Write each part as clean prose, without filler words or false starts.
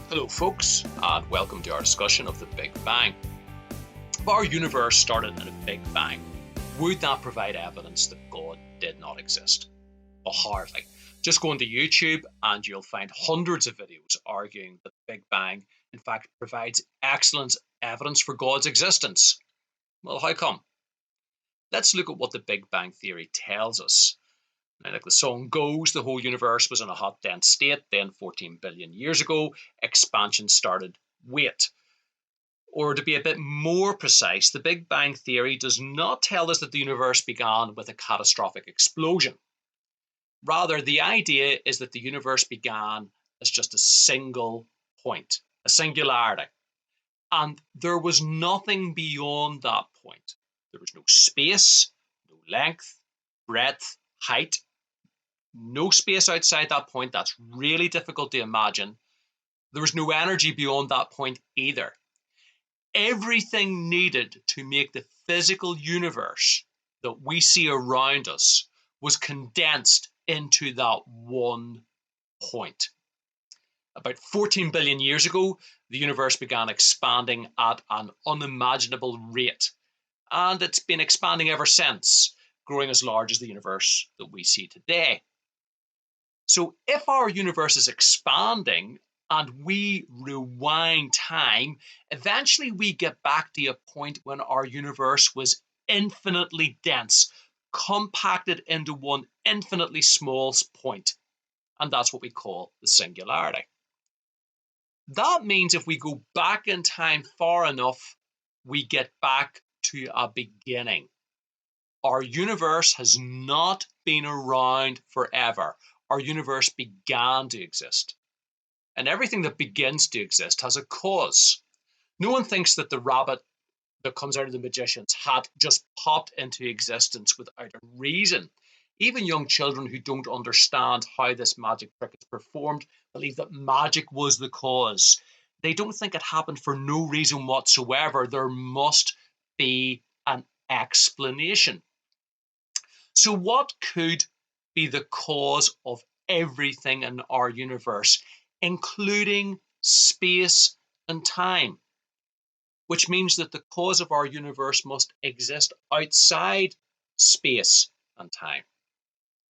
Hello, folks, and welcome to our discussion of the Big Bang. If our universe started in a Big Bang, would that provide evidence that God did not exist? Well, hardly. Just go into YouTube and you'll find hundreds of videos arguing that the Big Bang, in fact, provides excellent evidence for God's existence. Well, how come? Let's look at what the Big Bang Theory tells us. Now, like the song goes, the whole universe was in a hot, dense state. Then 14 billion years ago, expansion started. Wait. Or to be a bit more precise, the Big Bang Theory does not tell us that the universe began with a catastrophic explosion. Rather, the idea is that the universe began as just a single point, a singularity. And there was nothing beyond that point. There was no space, no length, breadth, height, no space outside that point. That's really difficult to imagine. There was no energy beyond that point either. Everything needed to make the physical universe that we see around us was condensed into that one point. About 14 billion years ago, the universe began expanding at an unimaginable rate. And it's been expanding ever since, growing as large as the universe that we see today. So if our universe is expanding and we rewind time, eventually we get back to a point when our universe was infinitely dense, compacted into one infinitely small point. And that's what we call the singularity. That means if we go back in time far enough, we get back to a beginning. Our universe has not been around forever. Our universe began to exist. And everything that begins to exist has a cause. No one thinks that the rabbit that comes out of the magician's hat just popped into existence without a reason. Even young children who don't understand how this magic trick is performed believe that magic was the cause. They don't think it happened for no reason whatsoever. There must be an explanation. So what could be the cause of everything in our universe, including space and time? Which means that the cause of our universe must exist outside space and time.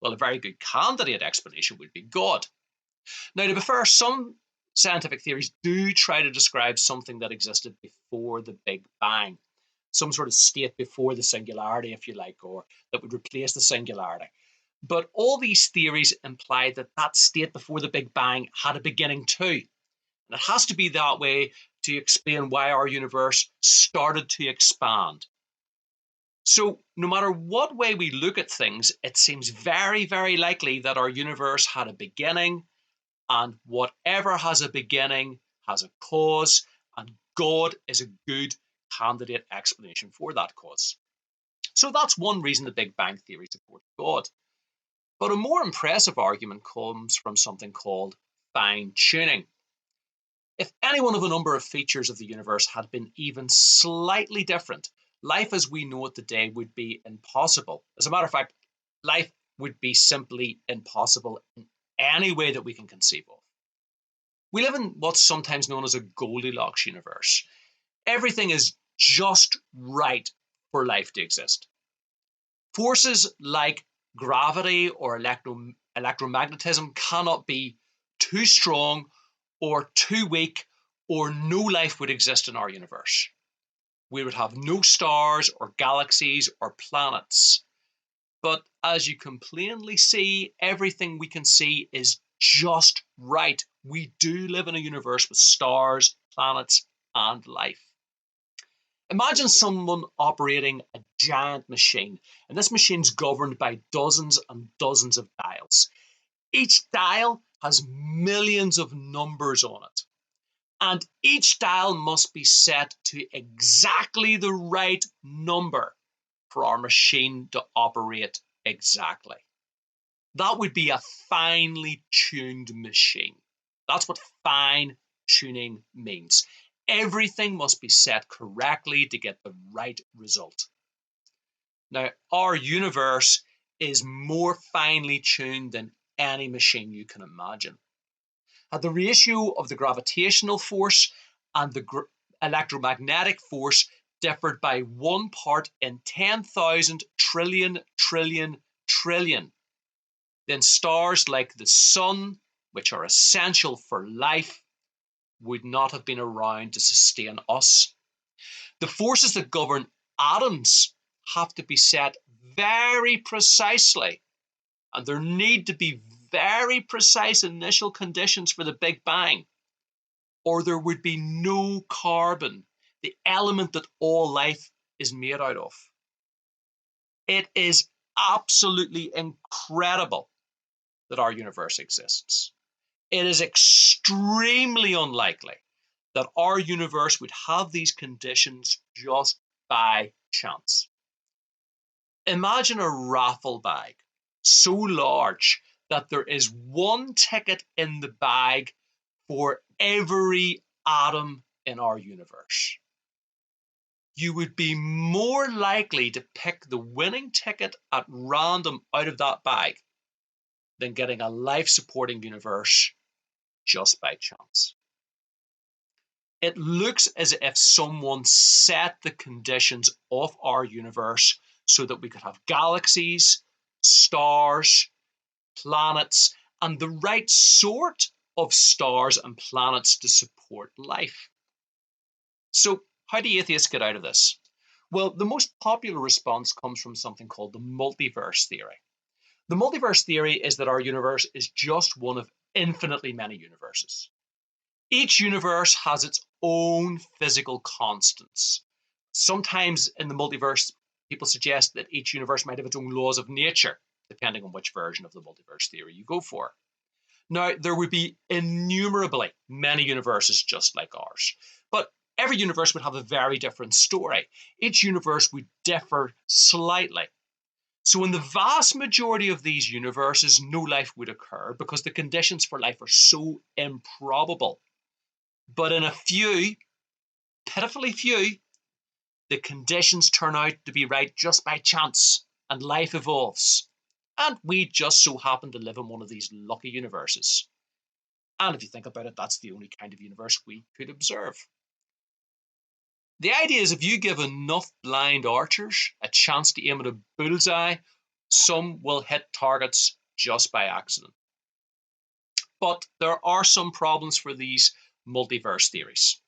Well, a very good candidate explanation would be God. Now, to be fair, some scientific theories do try to describe something that existed before the Big Bang, some sort of state before the singularity, if you like, or that would replace the singularity. But all these theories imply that that state before the Big Bang had a beginning too. And it has to be that way to explain why our universe started to expand. So no matter what way we look at things, it seems very, very likely that our universe had a beginning, and whatever has a beginning has a cause, and God is a good candidate explanation for that cause. So that's one reason the Big Bang Theory supports God. But a more impressive argument comes from something called fine-tuning. If any one of a number of features of the universe had been even slightly different, life as we know it today would be impossible. As a matter of fact, life would be simply impossible in any way that we can conceive of. We live in what's sometimes known as a Goldilocks universe. Everything is just right for life to exist. Forces like gravity or electromagnetism cannot be too strong or too weak, or no life would exist in our universe. We would have no stars or galaxies or planets. But as you can plainly see, everything we can see is just right. We do live in a universe with stars, planets, and life. Imagine someone operating a giant machine, and this machine's governed by dozens and dozens of dials. Each dial has millions of numbers on it, and each dial must be set to exactly the right number for our machine to operate exactly. That would be a finely tuned machine. That's what fine tuning means. Everything must be set correctly to get the right result. Now, our universe is more finely tuned than any machine you can imagine. Had the ratio of the gravitational force and the electromagnetic force differed by 1 part in 10,000 trillion trillion trillion, then stars like the sun, which are essential for life, would not have been around to sustain us. The forces that govern atoms have to be set very precisely, and there need to be very precise initial conditions for the Big Bang, or there would be no carbon, the element that all life is made out of. It is absolutely incredible that our universe exists. It is extremely unlikely that our universe would have these conditions just by chance. Imagine a raffle bag so large that there is one ticket in the bag for every atom in our universe. You would be more likely to pick the winning ticket at random out of that bag than getting a life-supporting universe just by chance. It looks as if someone set the conditions of our universe so that we could have galaxies, stars, planets, and the right sort of stars and planets to support life. So, how do atheists get out of this? Well, the most popular response comes from something called the multiverse theory. The multiverse theory is that our universe is just one of infinitely many universes. Each universe has its own physical constants. Sometimes in the multiverse, people suggest that each universe might have its own laws of nature, depending on which version of the multiverse theory you go for. Now, there would be innumerably many universes just like ours, but every universe would have a very different story. Each universe would differ slightly. So in the vast majority of these universes, no life would occur because the conditions for life are so improbable. But in a few, pitifully few, the conditions turn out to be right just by chance, and life evolves. And we just so happen to live in one of these lucky universes. And if you think about it, that's the only kind of universe we could observe. The idea is if you give enough blind archers a chance to aim at a bullseye, some will hit targets just by accident. But there are some problems for these multiverse theories.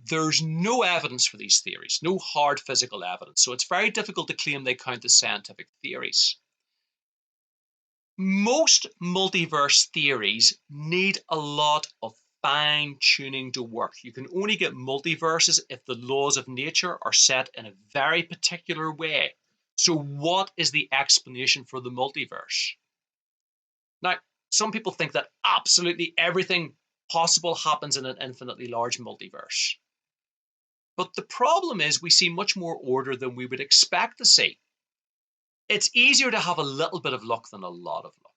There's no evidence for these theories, no hard physical evidence, so it's very difficult to claim they count as scientific theories. Most multiverse theories need a lot of fine-tuning to work. You can only get multiverses if the laws of nature are set in a very particular way. So what is the explanation for the multiverse? Now, some people think that absolutely everything possible happens in an infinitely large multiverse. But the problem is we see much more order than we would expect to see. It's easier to have a little bit of luck than a lot of luck.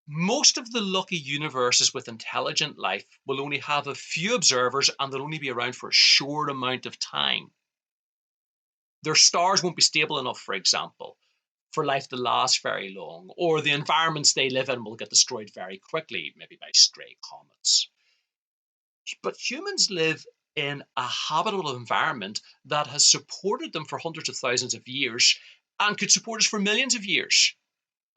Most of the lucky universes with intelligent life will only have a few observers and they'll only be around for a short amount of time. Their stars won't be stable enough, for example, for life to last very long, or the environments they live in will get destroyed very quickly, maybe by stray comets. But humans live in a habitable environment that has supported them for hundreds of thousands of years and could support us for millions of years.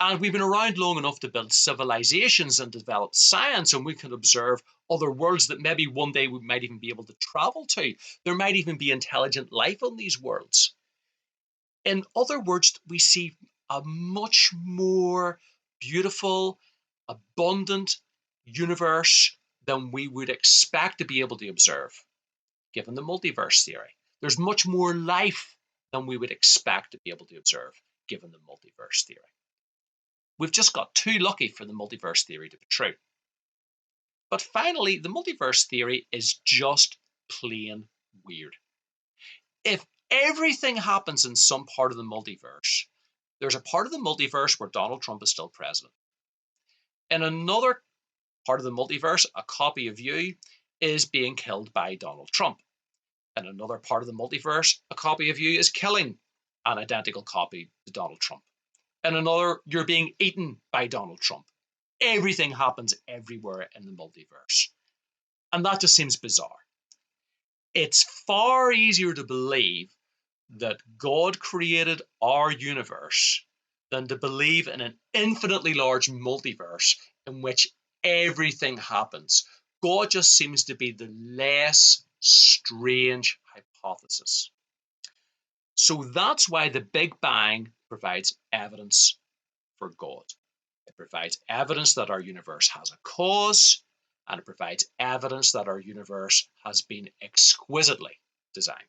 And we've been around long enough to build civilizations and develop science, and we can observe other worlds that maybe one day we might even be able to travel to. There might even be intelligent life on these worlds. In other words, we see a much more beautiful, abundant universe than we would expect to be able to observe, given the multiverse theory. There's much more life than we would expect to be able to observe, given the multiverse theory. We've just got too lucky for the multiverse theory to be true. But finally, the multiverse theory is just plain weird. If everything happens in some part of the multiverse, there's a part of the multiverse where Donald Trump is still president. In another part of the multiverse, a copy of you is being killed by Donald Trump. In another part of the multiverse, a copy of you is killing an identical copy to Donald Trump. In another, you're being eaten by Donald Trump. everything happens everywhere in the multiverse. And that just seems bizarre. It's far easier to believe that God created our universe than to believe in an infinitely large multiverse in which everything happens. God just seems to be the less strange hypothesis. So that's why the Big Bang provides evidence for God. It provides evidence that our universe has a cause, and it provides evidence that our universe has been exquisitely designed.